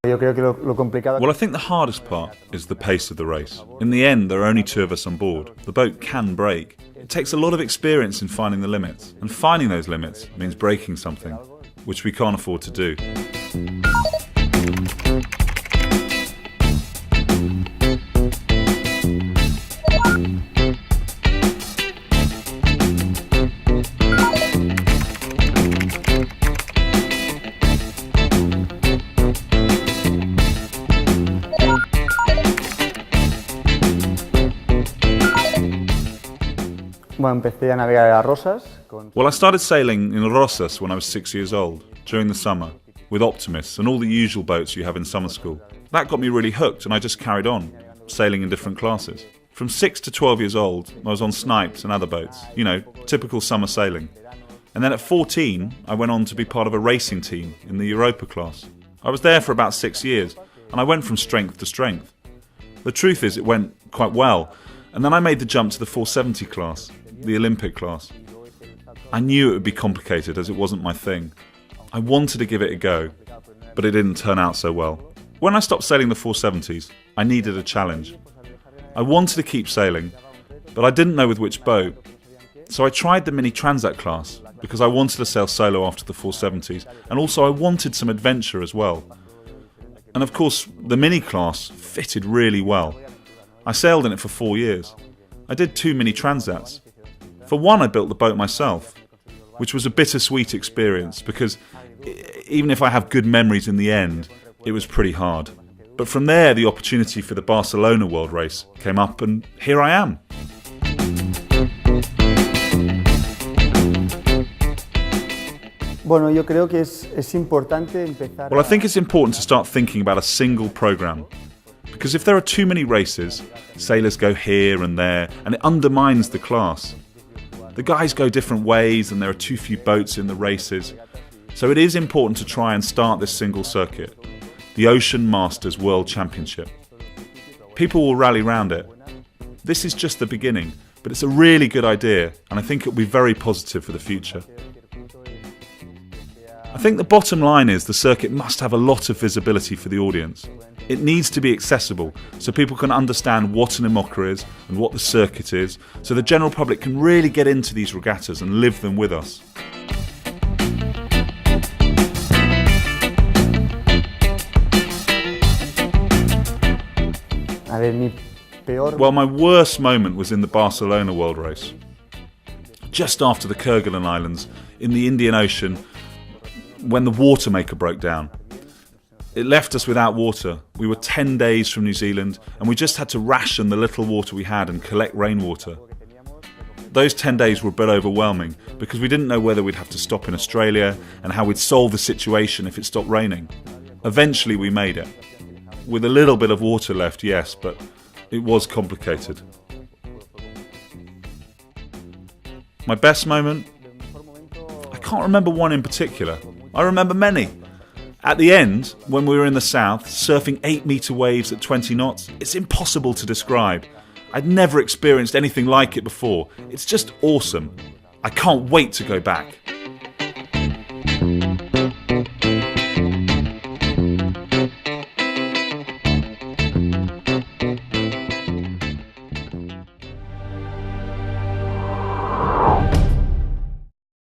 Yo creo que lo complicado... Well, I think the hardest part is the pace of the race. In the end, there are only 2 of us on board. The boat can break. It takes a lot of experience in finding the limits, and finding those limits means breaking something, which we can't afford to do. Bueno, empecé a navegar a Rosas. Well, I started sailing in Rosas when I was 6 years old, during the summer, with Optimists and all the usual boats you have in summer school. That got me really hooked and I just carried on, sailing in different classes. From 6 to 12 years old, I was on Snipes and other boats, you know, typical summer sailing. And then at 14, I went on to be part of a racing team in the Europa class. I was there for about 6 years, and I went from strength to strength. The truth is, it went quite well, and then I made the jump to the 470 class, the Olympic class. I knew it would be complicated as it wasn't my thing. I wanted to give it a go, but it didn't turn out so well. When I stopped sailing the 470s, I needed a challenge. I wanted to keep sailing, but I didn't know with which boat. So I tried the Mini Transat class because I wanted to sail solo after the 470s, and also I wanted some adventure as well. And of course, the Mini class fitted really well. I sailed in it for 4 years. I did 2 Mini Transats. For one, I built the boat myself, which was a bittersweet experience because even if I have good memories in the end, it was pretty hard. But from there, the opportunity for the Barcelona World Race came up, and here I am. Bueno, yo creo que es importante empezar. Well, I think it's important to start thinking about a single program. Because if there are too many races, sailors go here and there, and it undermines the class. The guys go different ways, and there are too few boats in the races. So it is important to try and start this single circuit, the Ocean Masters World Championship. People will rally round it. This is just the beginning, but it's a really good idea, and I think it will be very positive for the future. I think the bottom line is the circuit must have a lot of visibility for the audience. It needs to be accessible so people can understand what an IMOCA is and what the circuit is, so the general public can really get into these regattas and live them with us. Well, my worst moment was in the Barcelona World Race. Just after the Kerguelen Islands, in the Indian Ocean, when the water maker broke down. It left us without water. We were 10 days from New Zealand, and we just had to ration the little water we had and collect rainwater. Those 10 days were a bit overwhelming because we didn't know whether we'd have to stop in Australia and how we'd solve the situation if it stopped raining. Eventually we made it. With a little bit of water left, yes, but it was complicated. My best moment? I can't remember one in particular. I remember many. At the end, when we were in the south, surfing 8-metre waves at 20 knots, it's impossible to describe. I'd never experienced anything like it before. It's just awesome. I can't wait to go back.